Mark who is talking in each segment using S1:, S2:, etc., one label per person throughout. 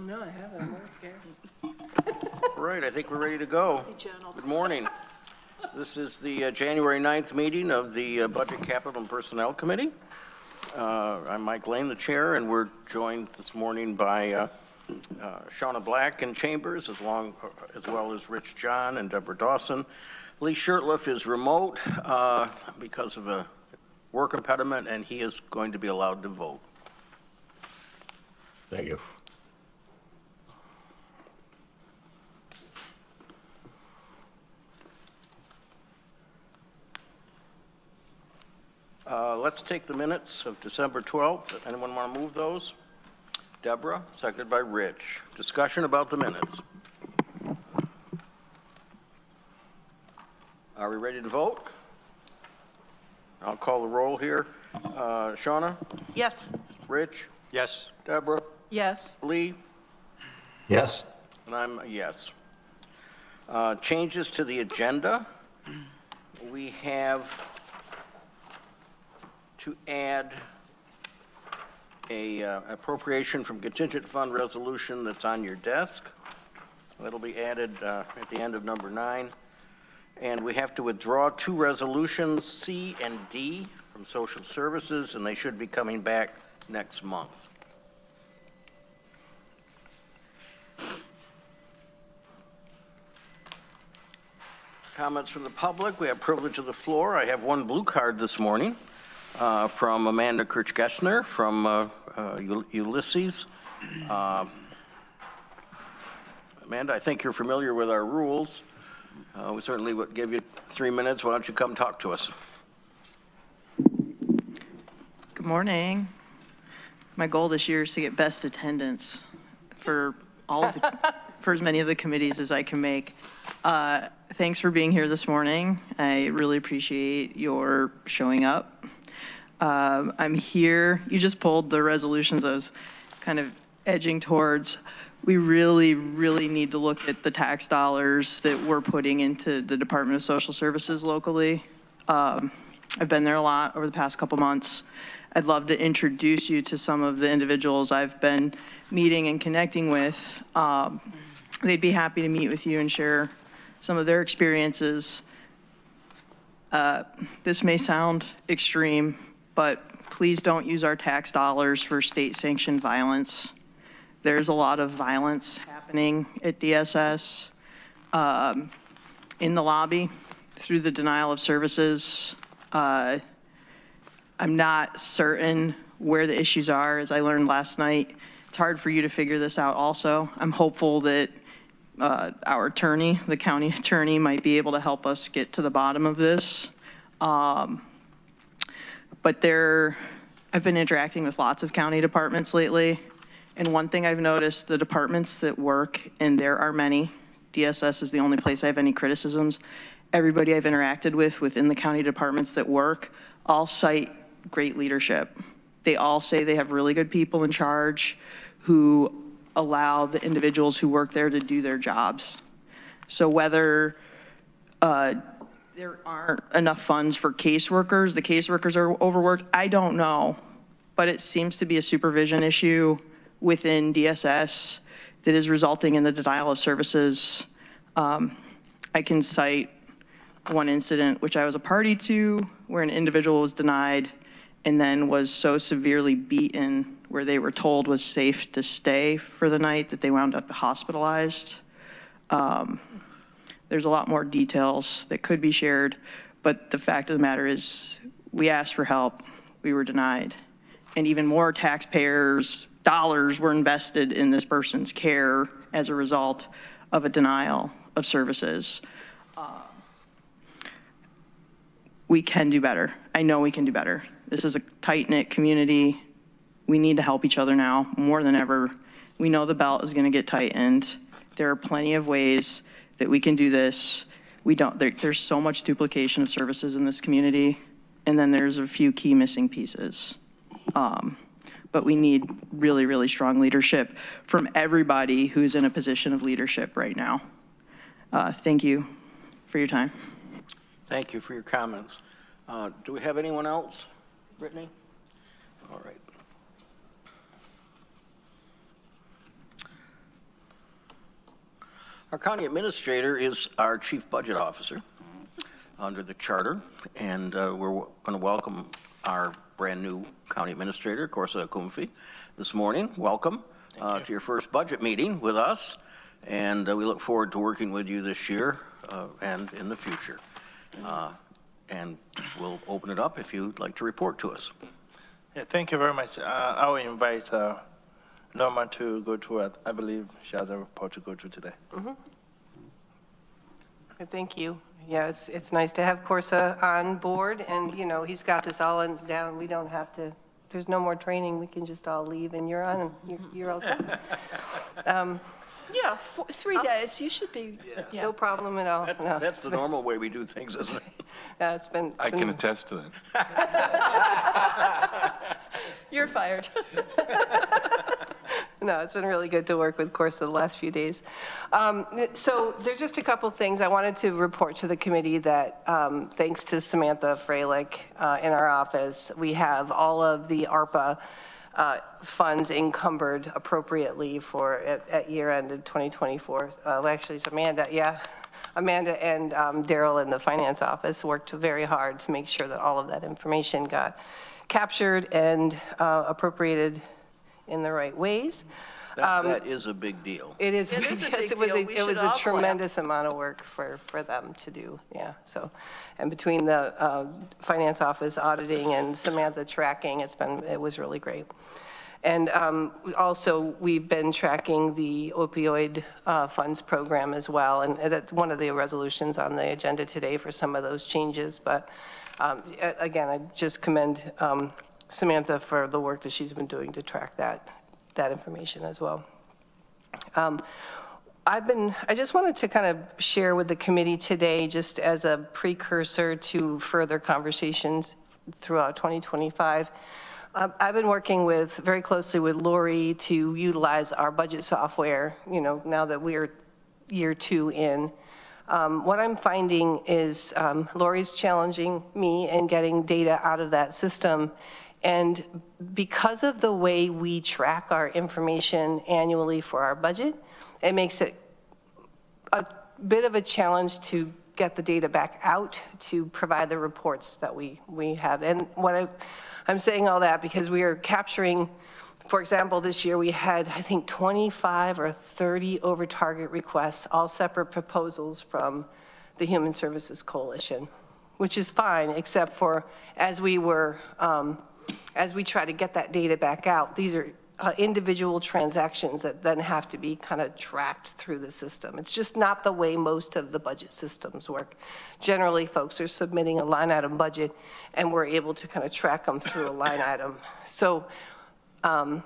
S1: No, I haven't. I'm a little scared.
S2: All right, I think we're ready to go. Good morning. This is the January 9th meeting of the Budget, Capital, and Personnel Committee. I'm Mike Lane, the chair, and we're joined this morning by Shauna Black in Chambers, as well as Rich John and Deborah Dawson. Lee Shurtleff is remote because of a work impediment, and he is going to be allowed to vote.
S3: Thank you.
S2: Let's take the minutes of December 12th. Anyone want to move those? Deborah, seconded by Rich. Discussion about the minutes. Are we ready to vote? I'll call the roll here. Shauna?
S1: Yes.
S2: Rich?
S3: Yes.
S2: Deborah?
S1: Yes.
S2: Lee?
S3: Yes.
S2: And I'm a yes. Changes to the agenda. We have to add a appropriation from Contingent Fund resolution that's on your desk. That'll be added at the end of number 9. And we have to withdraw 2 resolutions, C and D, from Social Services, and they should be coming back next month. Comments from the public. We have privilege of the floor. I have one blue card this morning from Amanda Kirch-Gessner from Ulysses. Amanda, I think you're familiar with our rules. We certainly would give you 3 minutes. Why don't you come talk to us?
S4: Good morning. My goal this year is to get best attendance for all of the, for as many of the committees as I can make. Thanks for being here this morning. I really appreciate your showing up. I'm here. You just pulled the resolutions I was kind of edging towards. We really, really need to look at the tax dollars that we're putting into the Department of Social Services locally. I've been there a lot over the past couple months. I'd love to introduce you to some of the individuals I've been meeting and connecting with. They'd be happy to meet with you and share some of their experiences. This may sound extreme, but please don't use our tax dollars for state-sanctioned violence. There's a lot of violence happening at DSS in the lobby through the denial of services. I'm not certain where the issues are. As I learned last night, it's hard for you to figure this out also. I'm hopeful that our attorney, the county attorney, might be able to help us get to the bottom of this. But I've been interacting with lots of county departments lately. And one thing I've noticed, the departments that work, and there are many, DSS is the only place I have any criticisms. Everybody I've interacted with within the county departments that work all cite great leadership. They all say they have really good people in charge who allow the individuals who work there to do their jobs. So whether there aren't enough funds for caseworkers, the caseworkers are overworked, I don't know. But it seems to be a supervision issue within DSS that is resulting in the denial of services. I can cite one incident which I was a party to where an individual was denied and then was so severely beaten where they were told was safe to stay for the night that they wound up hospitalized. There's a lot more details that could be shared, but the fact of the matter is we asked for help, we were denied, and even more taxpayers' dollars were invested in this person's care as a result of a denial of services. We can do better. I know we can do better. This is a tight-knit community. We need to help each other now more than ever. We know the belt is going to get tightened. There are plenty of ways that we can do this. There's so much duplication of services in this community, and then there's a few key missing pieces. But we need really, really strong leadership from everybody who's in a position of leadership right now. Thank you for your time.
S2: Thank you for your comments. Do we have anyone else? Brittany? All right. Our county administrator is our chief budget officer under the charter, and we're going to welcome our brand-new county administrator, Corsa Kumfi, this morning. Welcome to your first budget meeting with us, and we look forward to working with you this year and in the future. And we'll open it up if you'd like to report to us.
S5: Yeah, thank you very much. I will invite Norma to go to it. I believe she has a report to go to today.
S1: Mm-hmm. Thank you. Yeah, it's nice to have Corsa on board, and, you know, he's got this all down. We don't have to, there's no more training. We can just all leave, and you're on, and you're all set.
S6: Yeah, 3 days, you should be, yeah.
S1: No problem at all. No,
S2: That's the normal way we do things, isn't it?
S1: yeah, it's been.
S7: I can attest to that.
S6: You're fired.
S1: No, it's been really good to work with Corsa the last few days. So there's just a couple things. I wanted to report to the committee that thanks to Samantha Freilich in our office, we have all of the ARPA funds encumbered appropriately for at year end of 2024. Actually, it's Amanda, yeah. Amanda and Daryl in the finance office worked very hard to make sure that all of that information got captured and appropriated in the right ways.
S2: That is a big deal.
S1: It is.
S6: It is a big
S1: It was
S6: deal. We
S1: it was
S6: should
S1: a
S6: all clap.
S1: tremendous amount of work for them to do. Yeah. So, and between the finance office auditing and Samantha tracking, it was really great. And also, we've been tracking the opioid funds program as well, and that's one of the resolutions on the agenda today for some of those changes. But again, I just commend Samantha for the work that she's been doing to track that information as well. I just wanted to kind of share with the committee today, just as a precursor to further conversations throughout 2025. I've been working very closely with Lori to utilize our budget software, you know, now that we're year 2 in. What I'm finding is Lori's challenging me in getting data out of that system. And because of the way we track our information annually for our budget, it makes it a bit of a challenge to get the data back out to provide the reports that we have. And I'm saying all that because we are capturing, for example, this year we had, I think, 25 or 30 over target requests, all separate proposals from the Human Services Coalition, which is fine, except for as we try to get that data back out, these are individual transactions that then have to be kind of tracked through the system. It's just not the way most of the budget systems work. Generally, folks are submitting a line item budget, and we're able to kind of track them through a line item. So I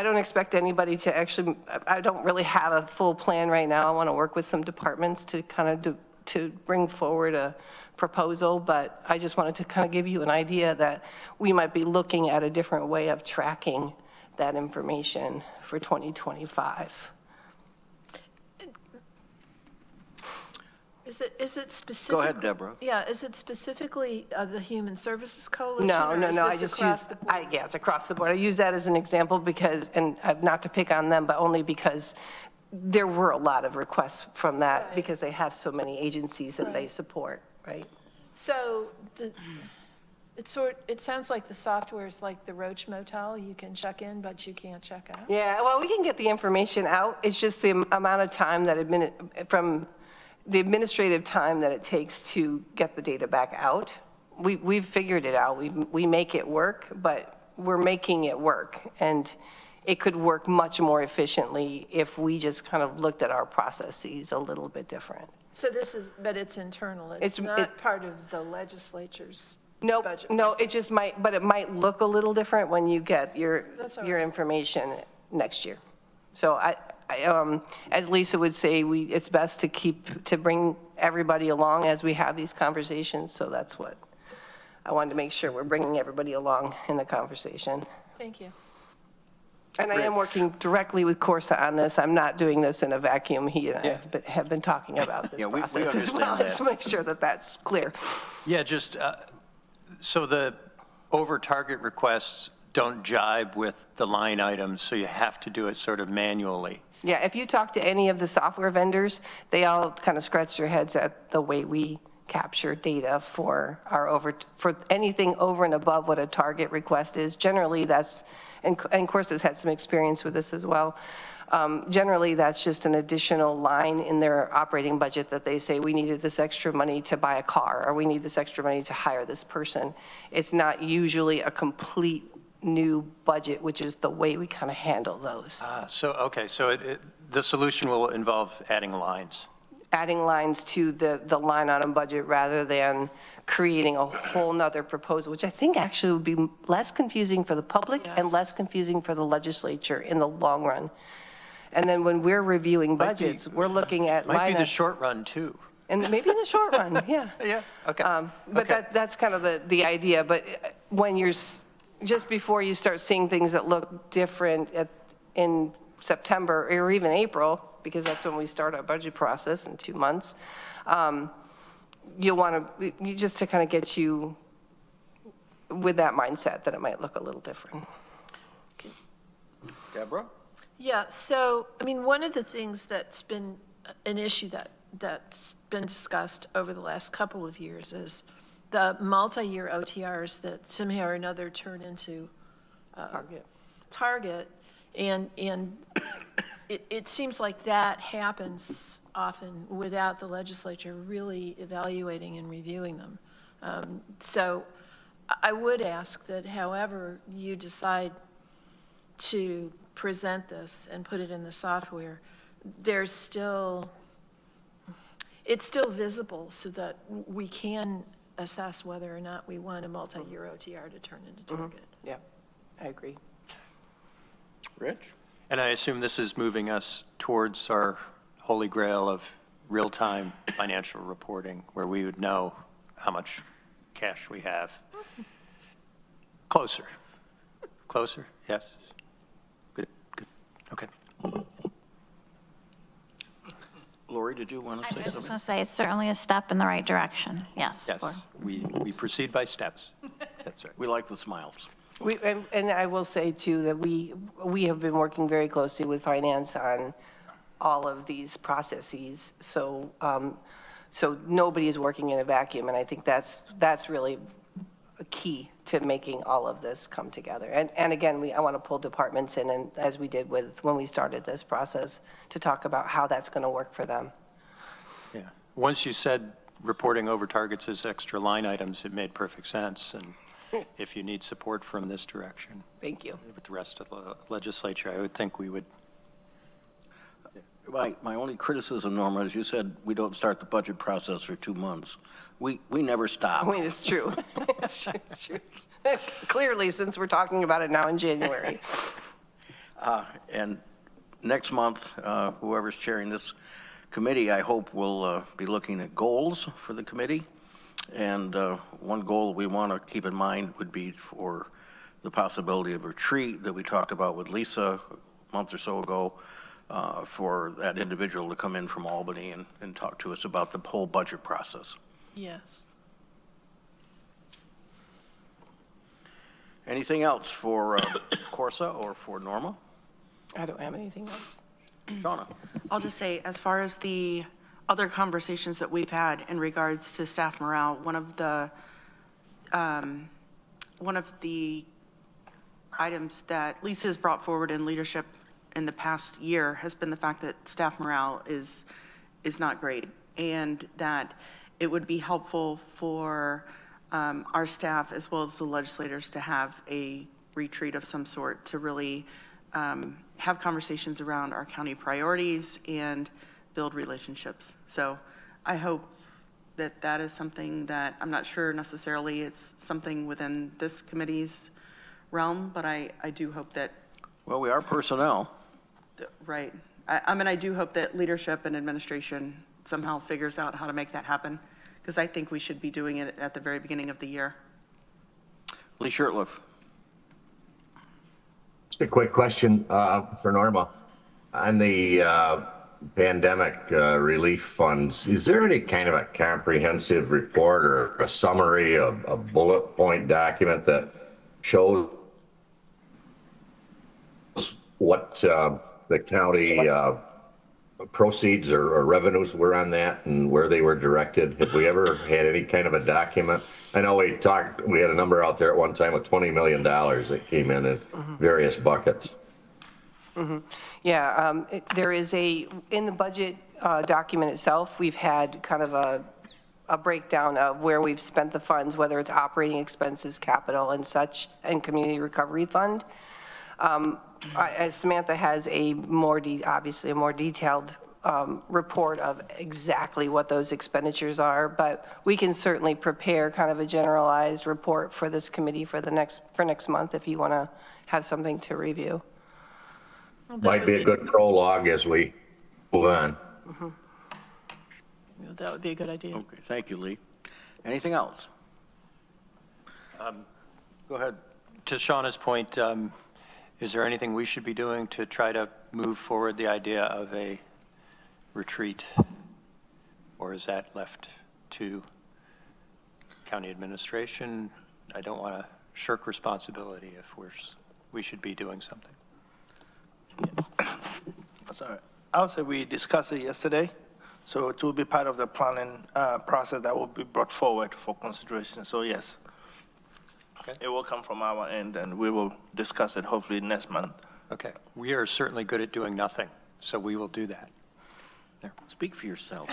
S1: don't expect anybody to actually, I don't really have a full plan right now. I want to work with some departments to kind of to bring forward a proposal, but I just wanted to kind of give you an idea that we might be looking at a different way of tracking that information for 2025.
S6: Is it specific?
S2: Go ahead, Deborah.
S6: Yeah, is it specifically the Human Services Coalition?
S1: No,
S6: or is
S1: I
S6: this
S1: just
S6: across
S1: use,
S6: the board?
S1: yeah, it's across the board. I use that as an example because, and not to pick on them, but only because there were a lot of requests from that
S6: Right.
S1: because they have so many agencies that they
S6: Right.
S1: support, right?
S6: So it sounds like the software is like the Roach Motel. You can check in, but you can't check out.
S1: Yeah, well, we can get the information out. It's just the amount of time that from the administrative time that it takes to get the data back out. We've figured it out. We make it work, but we're making it work. And it could work much more efficiently if we just kind of looked at our processes a little bit different.
S6: So but it's internal. It's
S1: It's-
S6: not part of the legislature's
S1: Nope,
S6: budget.
S1: no,
S6: process.
S1: it just might, but it might look a little different when you get
S6: That's all
S1: your
S6: right.
S1: information next year. So I, as Lisa would say, it's best to bring everybody along as we have these conversations. So that's what I wanted to make sure we're bringing everybody along in the conversation.
S6: Thank you.
S1: And I am working directly with Corsa on this. I'm not doing this in a vacuum. He and I have been talking about this
S2: Yeah, we
S1: process as
S2: understand
S1: well.
S2: that.
S1: Just to make sure that that's clear.
S8: Yeah, just, so the over-target requests don't jibe with the line items, so you have to do it sort of manually.
S1: Yeah, if you talk to any of the software vendors, they all kind of scratch their heads at the way we capture data for for anything over and above what a target request is. Generally, that's, and Course has had some experience with this as well. Generally, that's just an additional line in their operating budget that they say, we needed this extra money to buy a car, or we need this extra money to hire this person. It's not usually a complete new budget, which is the way we kind of handle those.
S8: Okay, so the solution will involve adding lines.
S1: Adding lines to the line item budget rather than creating a whole nother proposal, which I think actually would be less confusing for the public and less confusing for the legislature in the long run. And then when we're reviewing budgets, we're looking at
S8: Might be
S1: line
S8: the short run too.
S1: and maybe in the short run, yeah.
S8: Yeah, okay.
S1: But that's kind of the idea. But when you're, just before you start seeing things that look different in September or even April, because that's when we start our budget process in 2 months, you'll want to, just to kind of get you with that mindset that it might look a little different.
S2: Deborah?
S6: Yeah, so, I mean, one of the things that's been an issue that's been discussed over the last couple of years is the multi-year OTRs that somehow or another turn into target. And it seems like that happens often without the legislature really evaluating and reviewing them. So I would ask that however you decide to present this and put it in the software, it's still visible so that we can assess whether or not we want a multi-year OTR to turn into target.
S1: Yeah, I agree.
S2: Rich?
S8: And I assume this is moving us towards our holy grail of real-time financial reporting, where we would know how much cash we have. Closer. Closer, yes. Good, good, okay.
S2: Lori, did you want to say
S7: I was just
S2: something?
S7: going to say, it's certainly a step in the right direction, yes.
S8: Yes, we proceed by steps. That's right.
S2: We like the smiles.
S1: And I will say too that we have been working very closely with finance on all of these processes. So nobody is working in a vacuum, and I think that's really a key to making all of this come together. And again, I want to pull departments in, and as we did when we started this process, to talk about how that's going to work for them.
S8: Yeah. Once you said reporting over targets as extra line items, it made perfect sense. And if you need support from this direction,
S1: Thank you.
S8: with the rest of the legislature, I would think we would.
S2: My only criticism, Norma, is you said we don't start the budget process for 2 months. We never stop.
S1: I mean, it's true. It's true. Clearly, since we're talking about it now in January.
S2: And next month, whoever's chairing this committee, I hope will be looking at goals for the committee. And one goal we want to keep in mind would be for the possibility of a retreat that we talked about with Lisa a month or so ago, for that individual to come in from Albany and talk to us about the whole budget process.
S6: Yes.
S2: Anything else for Corsa or for Norma?
S1: I don't have anything else.
S2: Shauna?
S4: I'll just say, as far as the other conversations that we've had in regards to staff morale, one of the items that Lisa has brought forward in leadership in the past year has been the fact that staff morale is not great, and that it would be helpful for our staff as well as the legislators to have a retreat of some sort to really have conversations around our county priorities and build relationships. So I hope that that is something that, I'm not sure necessarily it's something within this committee's realm, but I do hope that.
S2: Well, we are personnel.
S4: Right. I mean, I do hope that leadership and administration somehow figures out how to make that happen, because I think we should be doing it at the very beginning of the year.
S2: Lee Shurtleff.
S3: Just a quick question for Norma. On the pandemic relief funds, is there any kind of a comprehensive report or a summary, a bullet point document that shows what the county proceeds or revenues were on that and where they were directed? Have we ever had any kind of a document? I know we had a number out there at one time of $20 million that came in various buckets.
S1: Yeah, there is in the budget document itself, we've had kind of a breakdown of where we've spent the funds, whether it's operating expenses, capital and such, and community recovery fund. As Samantha has obviously a more detailed report of exactly what those expenditures are, but we can certainly prepare kind of a generalized report for this committee for next month if you want to have something to review.
S3: Might be a good prologue as we move on.
S6: That would be a good idea.
S2: Okay, thank you, Lee. Anything else? Go ahead.
S8: To Shauna's point, is there anything we should be doing to try to move forward the idea of a retreat? Or is that left to county administration? I don't want to shirk responsibility if we should be doing something.
S5: Sorry. I would say we discussed it yesterday, so it will be part of the planning process that will be brought forward for consideration. So yes, okay. It will come from our end, and we will discuss it hopefully next month.
S8: Okay. We are certainly good at doing nothing, so we will do that.
S2: There. Speak for yourself.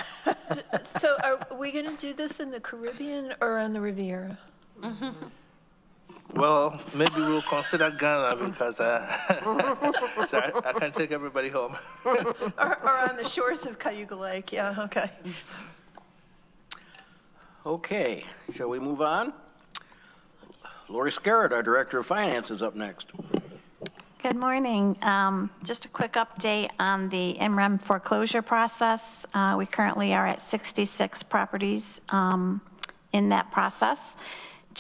S6: So are we going to do this in the Caribbean or on the Riviera?
S5: Well, maybe we'll consider Ghana because so I can take everybody home.
S6: or on the shores of Cayuga Lake, yeah, okay.
S2: Okay, shall we move on? Lori Scarrett, our Director of Finance, is up next.
S7: Good morning. Just a quick update on the MREM foreclosure process. We currently are at 66 properties in that process.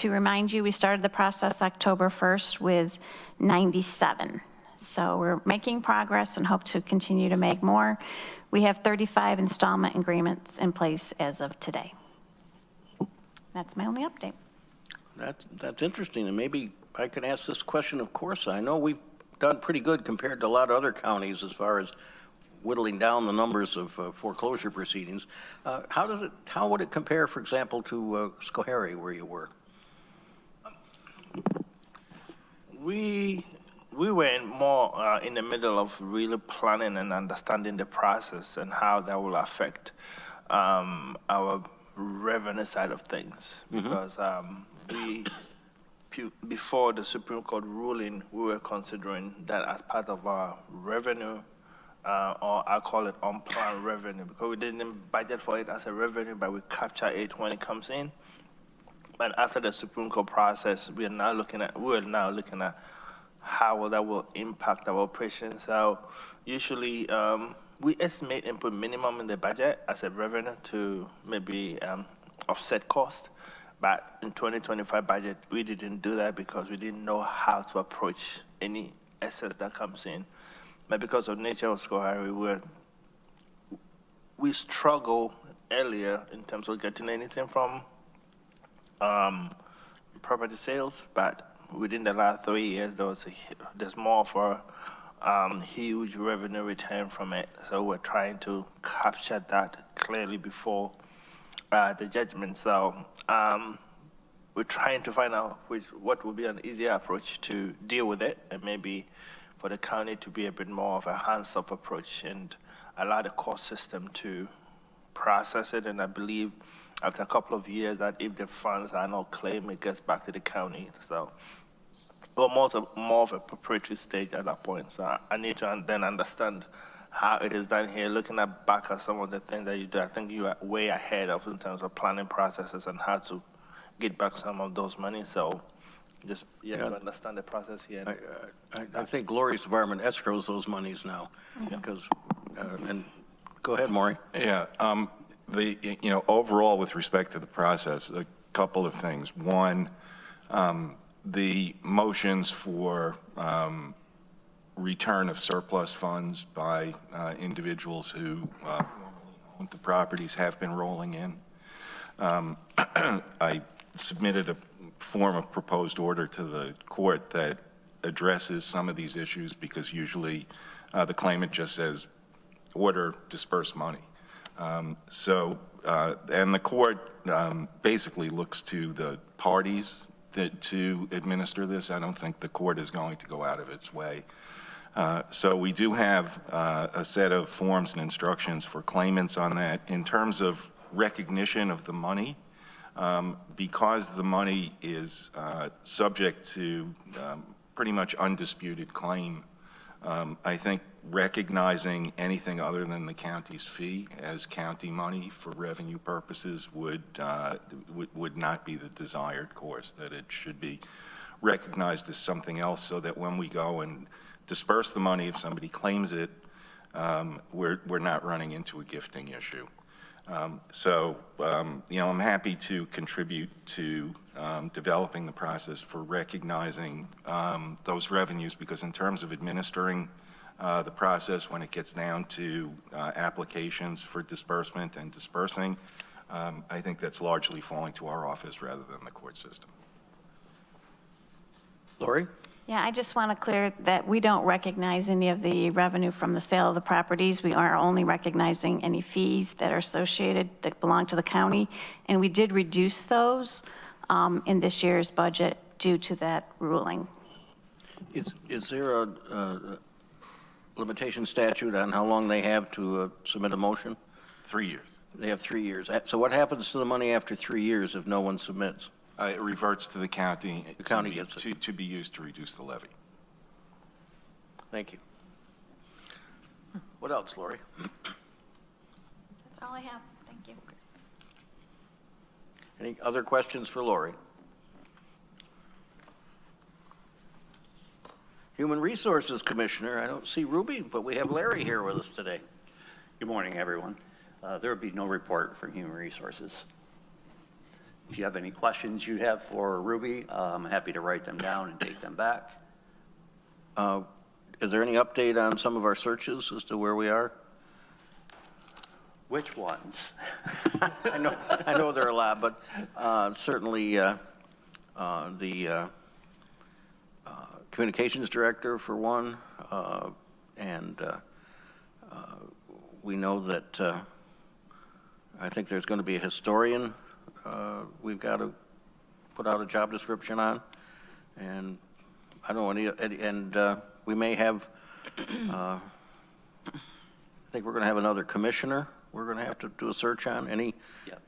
S7: To remind you, we started the process October 1st with 97. So we're making progress and hope to continue to make more. We have 35 installment agreements in place as of today. That's my only update.
S2: That's interesting, and maybe I can ask this question of Corsa. I know we've done pretty good compared to a lot of other counties as far as whittling down the numbers of foreclosure proceedings. How would it compare, for example, to Schoharie, where you were?
S5: We were more in the middle of really planning and understanding the process and how that will affect our revenue side of things. Because before the Supreme Court ruling, we were considering that as part of our revenue, or I call it unplanned revenue, because we didn't budget for it as a revenue, but we capture it when it comes in. But after the Supreme Court process, we're now looking at how that will impact our operations. So usually we estimate and put minimum in the budget as a revenue to maybe offset cost. But in 2025 budget, we didn't do that because we didn't know how to approach any excess that comes in. But because of nature of Schoharie, we struggle earlier in terms of getting anything from property sales, but within the last 3 years, there's more of a huge revenue return from it. So we're trying to capture that clearly before the judgment. So we're trying to find out what would be an easier approach to deal with it, and maybe for the county to be a bit more of a hands-off approach and allow the court system to process it. And I believe after a couple of years that if the funds are not claimed, it gets back to the county. So we're more of a preparatory stage at that point. So I need to then understand how it is done here. Looking back at some of the things that you do, I think you are way ahead of in terms of planning processes and how to get back some of those money. So just to understand the process here.
S2: I think Lori's department escrows those monies now. Because, and go ahead, Maury.
S9: Yeah. Overall, with respect to the process, a couple of things. One, the motions for return of surplus funds by individuals who own the properties have been rolling in. I submitted a form of proposed order to the court that addresses some of these issues, because usually The claimant just says, order, disperse money. And the court basically looks to the parties to administer this. I don't think the court is going to go out of its way. So we do have a set of forms and instructions for claimants on that. In terms of recognition of the money, because the money is subject to pretty much undisputed claim, I think recognizing anything other than the county's fee as county money for revenue purposes would not be the desired course, that it should be recognized as something else, so that when we go and disperse the money, if somebody claims it, we're not running into a gifting issue. I'm happy to contribute to developing the process for recognizing those revenues, because in terms of administering the process when it gets down to applications for disbursement and dispersing, I think that's largely falling to our office rather than the court system.
S2: Lori?
S7: Yeah, I just want to clear that we don't recognize any of the revenue from the sale of the properties. We are only recognizing any fees that are associated that belong to the county. And we did reduce those in this year's budget due to that ruling.
S2: Is there a limitation statute on how long they have to submit a motion?
S9: 3 years.
S2: They have 3 years. So what happens to the money after 3 years if no one submits?
S9: It reverts to the county.
S2: The county gets it.
S9: To be used to reduce the levy.
S2: Thank you. What else, Lori?
S7: That's all I have. Thank you.
S2: Any other questions for Lori? Human Resources Commissioner, I don't see Ruby, but we have Larry here with us today.
S10: Good morning, everyone. There will be no report from Human Resources. If you have any questions you have for Ruby, I'm happy to write them down and take them back.
S2: Is there any update on some of our searches as to where we are?
S10: Which ones?
S2: I know there are a lot, but certainly the communications director for one, and we know that I think there's going to be a historian we've got to put out a job description on, and I don't want any, and we may have, I think we're going to have another commissioner we're going to have to do a search on.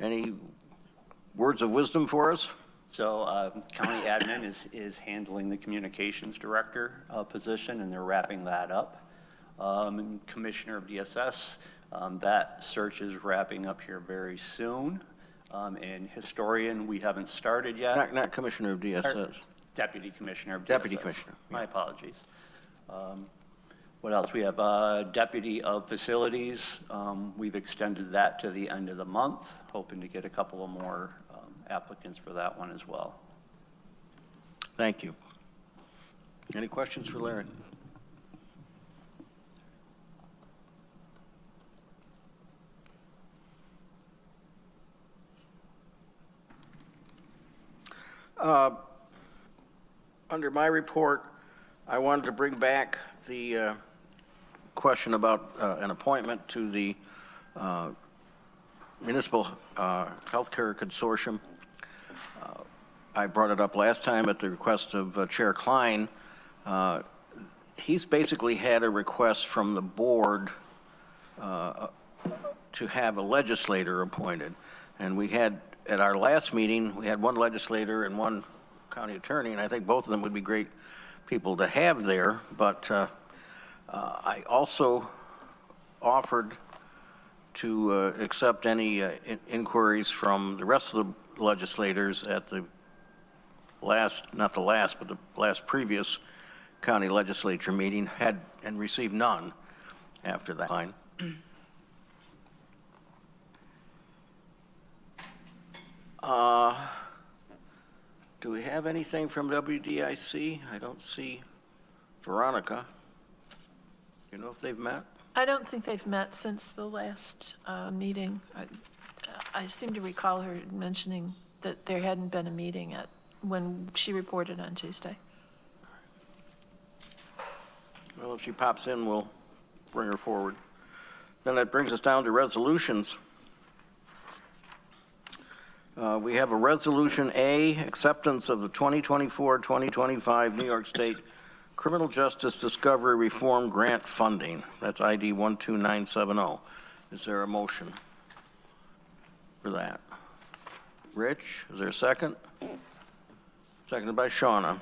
S2: Any words of wisdom for us?
S10: So county admin is handling the communications director position, and they're wrapping that up. And Commissioner of DSS, that search is wrapping up here very soon. And historian, we haven't started yet.
S2: Not Commissioner of DSS.
S10: Deputy Commissioner of DSS.
S2: Deputy Commissioner. Yeah.
S10: My apologies. What else? We have Deputy of Facilities. We've extended that to the end of the month, hoping to get a couple of more applicants for that one as well.
S2: Thank you. Any questions for Larry? Under my report, I wanted to bring back the question about an appointment to the Municipal Healthcare Consortium. I brought it up last time at the request of Chair Klein. He's basically had a request from the board to have a legislator appointed. And we had, at our last meeting, we had one legislator and one county attorney, and I think both of them would be great people to have there. But I also offered to accept any inquiries from the rest of the legislators at the last, not the last, but the last previous county legislature meeting, and received none after that line. Do we have anything from WDIC? I don't see Veronica. Do you know if they've met?
S6: I don't think they've met since the last meeting. I seem to recall her mentioning that there hadn't been a meeting when she reported on Tuesday.
S2: Well, if she pops in, we'll bring her forward. Then that brings us down to resolutions. We have a Resolution A, acceptance of the 2024-2025 New York State Criminal Justice Discovery Reform Grant Funding. That's ID 12970. Is there a motion for that? Rich, is there a second? Seconded by Shauna.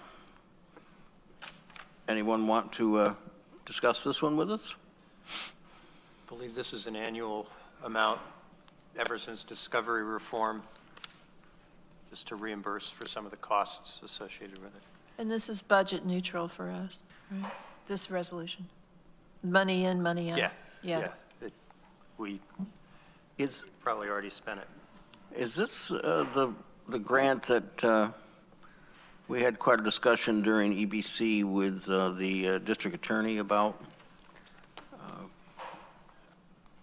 S2: Anyone want to discuss this one with us?
S8: I believe this is an annual amount ever since discovery reform, just to reimburse for some of the costs associated with it.
S6: And this is budget neutral for us, right? This resolution? Money in, money out?
S8: Yeah. We probably already spent it.
S2: Is this the grant that we had quite a discussion during EBC with the district attorney about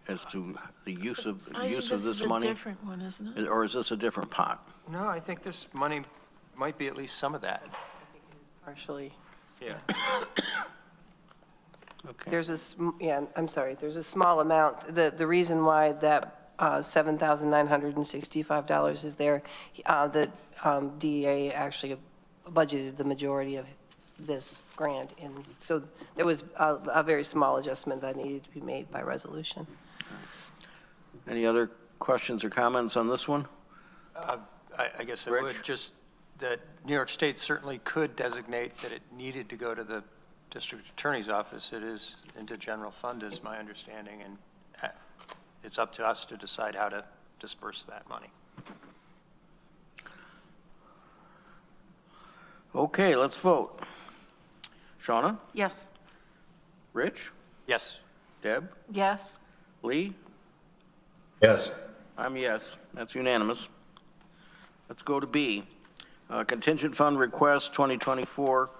S2: as to the use of this money?
S6: This is a different one, isn't it?
S2: Or is this a different pot?
S8: No, I think this money might be at least some of that.
S1: Partially.
S8: Yeah.
S2: Okay.
S1: There's I'm sorry, there's a small amount. The reason why that $7,965 is there, the DEA actually budgeted the majority of this grant, and so there was a very small adjustment that needed to be made by resolution.
S2: Any other questions or comments on this one?
S8: I guess I
S2: Rich?
S8: would just, that New York State certainly could designate that it needed to go to the district attorney's office. It is into general fund, is my understanding, and it's up to us to decide how to disperse that money.
S2: Okay, let's vote. Shauna?
S4: Yes.
S2: Rich?
S8: Yes.
S2: Deb?
S6: Yes?
S2: Lee?
S3: Yes.
S2: I'm yes. That's unanimous. Let's go to B. Contingent Fund Request 2024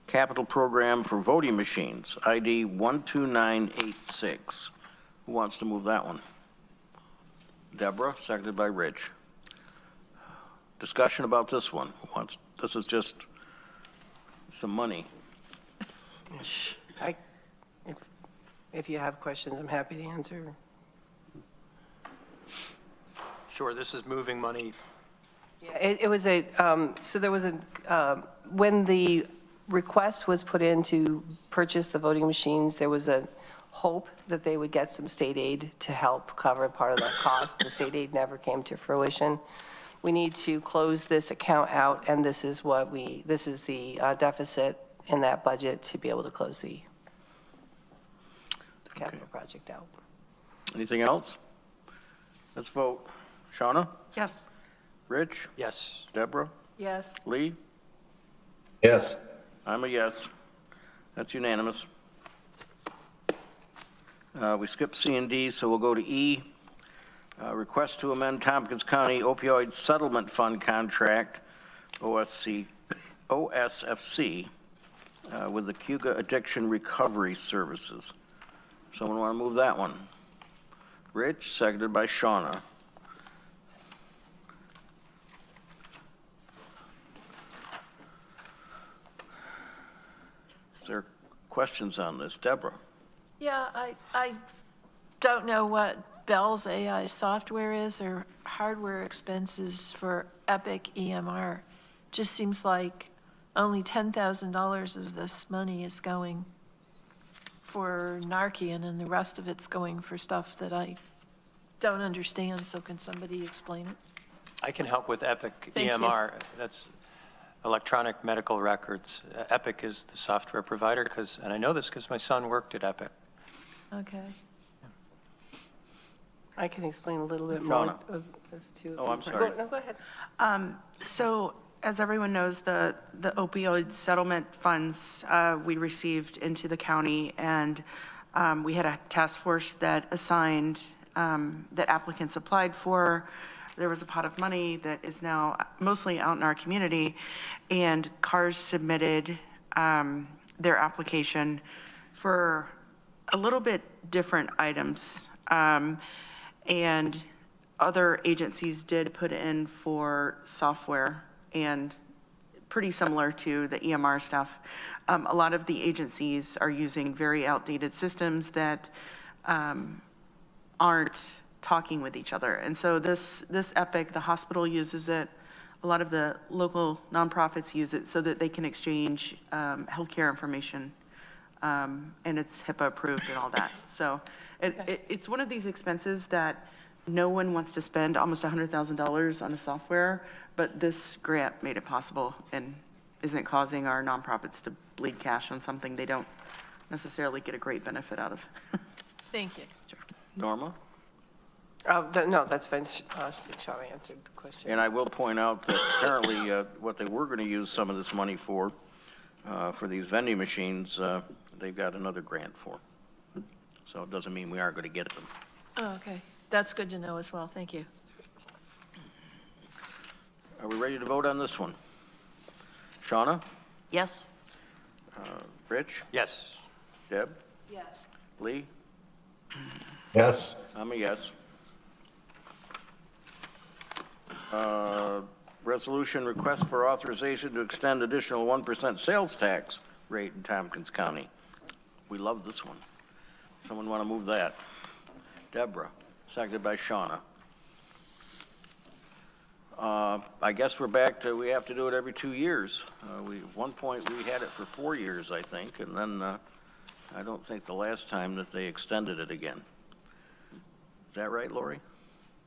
S2: Capital Program for Voting Machines, ID 12986. Who wants to move that one? Deborah, seconded by Rich. Discussion about this one. This is just some money.
S1: If you have questions, I'm happy to answer.
S8: Sure, this is moving money.
S1: Yeah, it was so there was when the request was put in to purchase the voting machines, there was a hope that they would get some state aid to help cover part of that cost. The state aid never came to fruition. We need to close this account out, and this is the deficit in that budget to be able to close the capital project out.
S2: Anything else? Let's vote. Shauna?
S4: Yes.
S2: Rich?
S8: Yes.
S2: Deborah?
S6: Yes?
S2: Lee?
S3: Yes.
S2: I'm a yes. That's unanimous. We skipped C and D, so we'll go to E. Request to amend Tompkins County Opioid Settlement Fund Contract, OSFC, with the Cuga Addiction Recovery Services. Someone want to move that one? Rich, seconded by Shauna. Is there questions on this? Deborah?
S6: Yeah, I don't know what Bell's AI software is or hardware expenses for Epic EMR. Just seems like only $10,000 of this money is going for Narcan, and the rest of it's going for stuff that I don't understand. So can somebody explain it?
S8: I can help with Epic
S6: Thank you.
S8: EMR. That's electronic medical records. Epic is the software provider, and I know this because my son worked at Epic.
S6: Okay.
S1: I can explain a little bit
S2: Shauna.
S1: more of this too.
S2: Oh, I'm sorry.
S1: No, go ahead.
S11: So, as everyone knows, the opioid settlement funds we received into the county, and we had a task force that assigned, that applicants applied for. There was a pot of money that is now mostly out in our community, and CARS submitted their application for a little bit different items. And other agencies did put in for software and pretty similar to the EMR stuff. A lot of the agencies are using very outdated systems that aren't talking with each other. And so this Epic, the hospital uses it. A lot of the local nonprofits use it so that they can exchange healthcare information, and it's HIPAA approved and all that. So it's one of these expenses that no one wants to spend almost $100,000 on a software, but this grant made it possible and isn't causing our nonprofits to bleed cash on something they don't necessarily get a great benefit out of.
S6: Thank you.
S2: Norma?
S1: No, that's fine. Shaw answered the question.
S2: And I will point out that apparently what they were going to use some of this money for these vending machines, they've got another grant for. So it doesn't mean we aren't going to get them.
S6: Oh, okay. That's good to know as well. Thank you.
S2: Are we ready to vote on this one? Shauna?
S11: Yes?
S2: Rich?
S8: Yes.
S2: Deb?
S6: Yes.
S2: Lee?
S3: Yes.
S2: I'm a yes. Resolution request for authorization to extend additional 1% sales tax rate in Tompkins County. We love this one. Someone want to move that? Deborah, seconded by Shauna. I guess we're back to, we have to do it every 2 years. At one point, we had it for 4 years, I think, and then I don't think the last time that they extended it again. Is that right, Lori?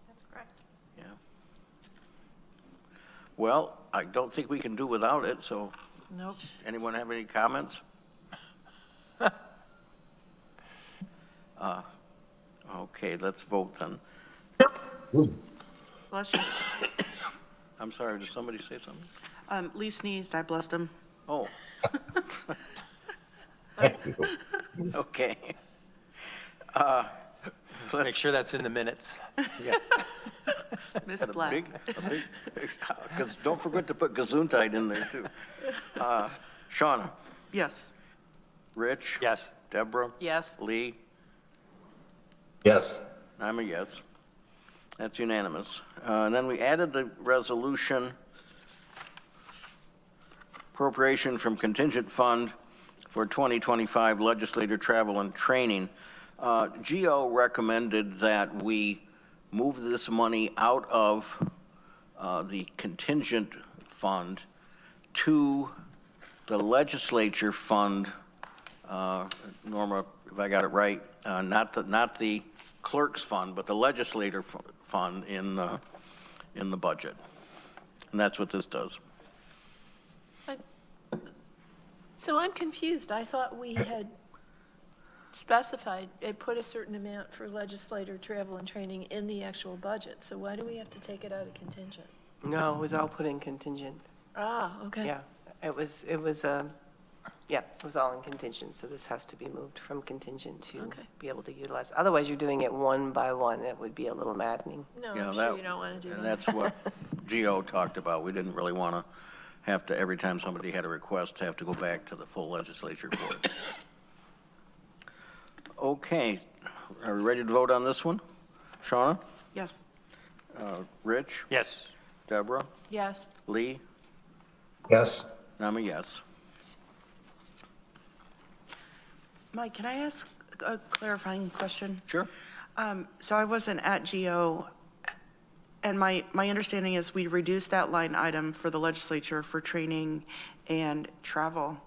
S6: That's correct.
S2: Yeah. Well, I don't think we can do without it, so
S6: Nope.
S2: anyone have any comments? Okay, let's vote then.
S11: Bless you.
S2: I'm sorry, did somebody say something?
S11: Lee sneezed, I blessed him.
S2: Oh. Okay.
S8: Make sure that's in the minutes.
S2: Yeah.
S11: Miss Black.
S2: Because don't forget to put Gesundheit in there, too. Shauna?
S11: Yes.
S2: Rich?
S8: Yes.
S2: Deborah?
S6: Yes.
S2: Lee?
S3: Yes.
S2: I'm a yes. That's unanimous. And then we added the resolution appropriation from contingent fund for 2025 legislator travel and training. GO recommended that we move this money out of the contingent fund to the legislature fund. Norma, if I got it right, not the clerk's fund, but the legislator fund in the budget. And that's what this does.
S6: So I'm confused. I thought we had specified, put a certain amount for legislator travel and training in the actual budget. So why do we have to take it out of contingent?
S1: No, it was all put in contingent.
S6: Ah, okay.
S1: Yeah, it was all in contingent, so this has to be moved from contingent to
S6: Okay.
S1: be able to utilize. Otherwise, you're doing it one by one. It would be a little maddening.
S6: No,
S2: Yeah,
S6: I'm sure you don't want to do
S2: And
S6: that.
S2: that's what GO talked about. We didn't really want to have to, every time somebody had a request, have to go back to the full legislature for it. Okay, are we ready to vote on this one? Shauna?
S11: Yes.
S2: Rich?
S8: Yes.
S2: Deborah?
S6: Yes.
S2: Lee?
S3: Yes.
S2: I'm a yes.
S11: Mike, can I ask a clarifying question?
S2: Sure.
S11: So I wasn't at GO, and my understanding is we reduced that line item for the legislature for training and travel.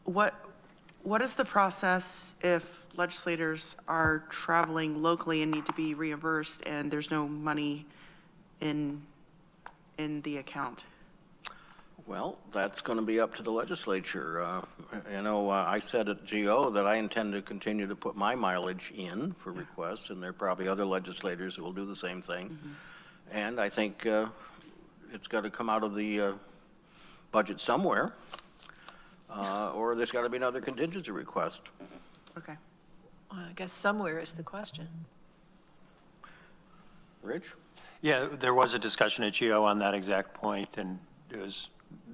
S11: What is the process if legislators are traveling locally and need to be reimbursed and there's no money in the account?
S2: Well, that's going to be up to the legislature. I said at GO that I intend to continue to put my mileage in for requests, and there are probably other legislators who will do the same thing. Mm-hmm. And I think it's got to come out of the budget somewhere, or there's got to be another contingency request.
S11: Okay.
S6: Well, I guess somewhere is the question.
S2: Rich?
S8: Yeah, there was a discussion at GO on that exact point, and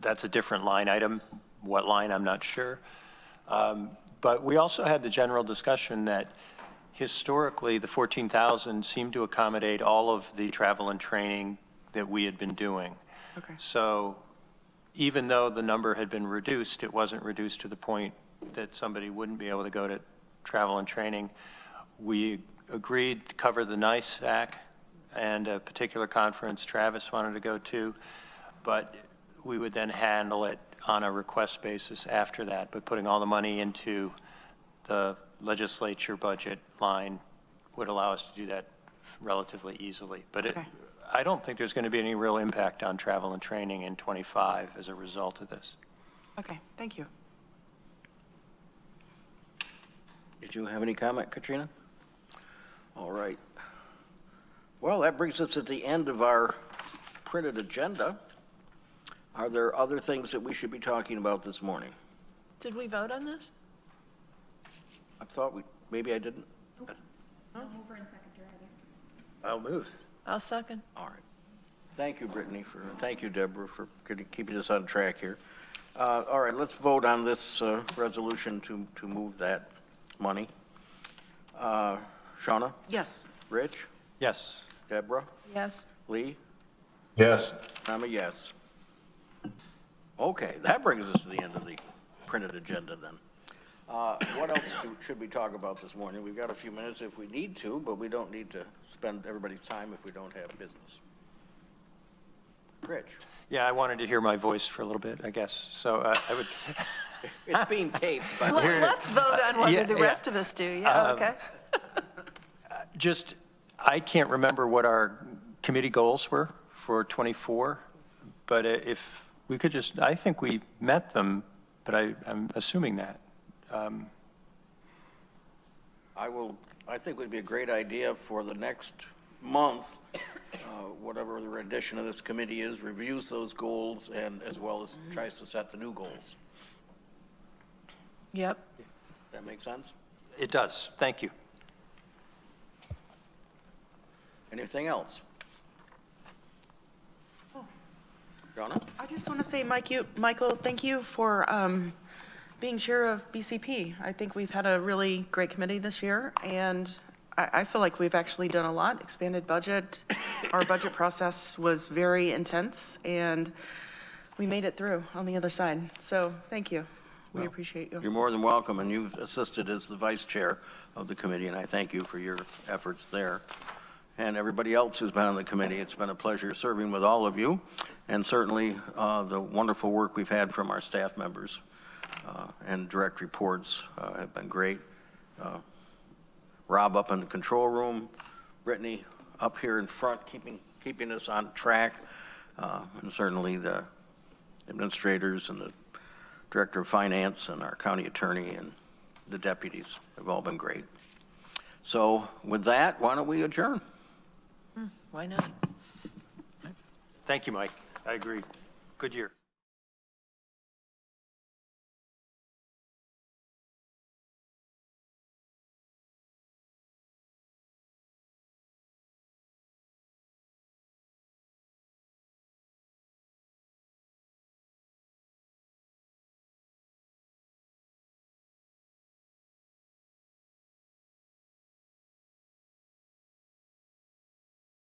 S8: that's a different line item. What line, I'm not sure. But we also had the general discussion that historically, the 14,000 seemed to accommodate all of the travel and training that we had been doing.
S11: Okay.
S8: So even though the number had been reduced, it wasn't reduced to the point that somebody wouldn't be able to go to travel and training. We agreed to cover the NISAC and a particular conference Travis wanted to go to, but we would then handle it on a request basis after that. But putting all the money into the legislature budget line would allow us to do that relatively easily. But
S11: Okay.
S8: I don't think there's going to be any real impact on travel and training in '25 as a result of this.
S11: Okay, thank you.
S2: Did you have any comment, Katrina? All right. Well, that brings us at the end of our printed agenda. Are there other things that we should be talking about this morning?
S6: Did we vote on this?
S2: I thought maybe I didn't.
S8: I'll move.
S6: I'll second.
S2: All right. Thank you, Brittany, thank you, Deborah, for keeping us on track here. All right, let's vote on this resolution to move that money. Shauna?
S11: Yes.
S2: Rich?
S8: Yes.
S2: Deborah?
S6: Yes.
S2: Lee?
S3: Yes.
S2: I'm a yes. Okay, that brings us to the end of the printed agenda then. What else should we talk about this morning? We've got a few minutes if we need to, but we don't need to spend everybody's time if we don't have business. Rich?
S8: Yeah, I wanted to hear my voice for a little bit, I guess. So I would.
S2: It's being taped, but
S6: Let's vote on what
S8: Yeah,
S6: the
S8: yeah.
S6: rest of us do. Yeah, okay.
S8: Just, I can't remember what our committee goals were for '24, but if we could just, I think we met them, but I'm assuming that.
S2: I think it would be a great idea for the next month, whatever the rendition of this committee is, reviews those goals and as well as tries to set the new goals.
S6: Yep.
S2: That make sense?
S8: It does. Thank you.
S2: Anything else? Donna?
S11: I just want to say, Michael, thank you for being chair of BCP. I think we've had a really great committee this year, and I feel like we've actually done a lot, expanded budget. Our budget process was very intense, and we made it through on the other side. So thank you. We appreciate you.
S2: You're more than welcome, and you've assisted as the vice chair of the committee, and I thank you for your efforts there. And everybody else who's been on the committee, it's been a pleasure serving with all of you, and certainly the wonderful work we've had from our staff members and direct reports have been great. Rob up in the control room, Brittany up here in front, keeping us on track, and certainly the administrators and the director of finance and our county attorney and the deputies have all been great. So with that, why don't we adjourn?
S6: Why not?
S8: Thank you, Mike. I agree. Good year.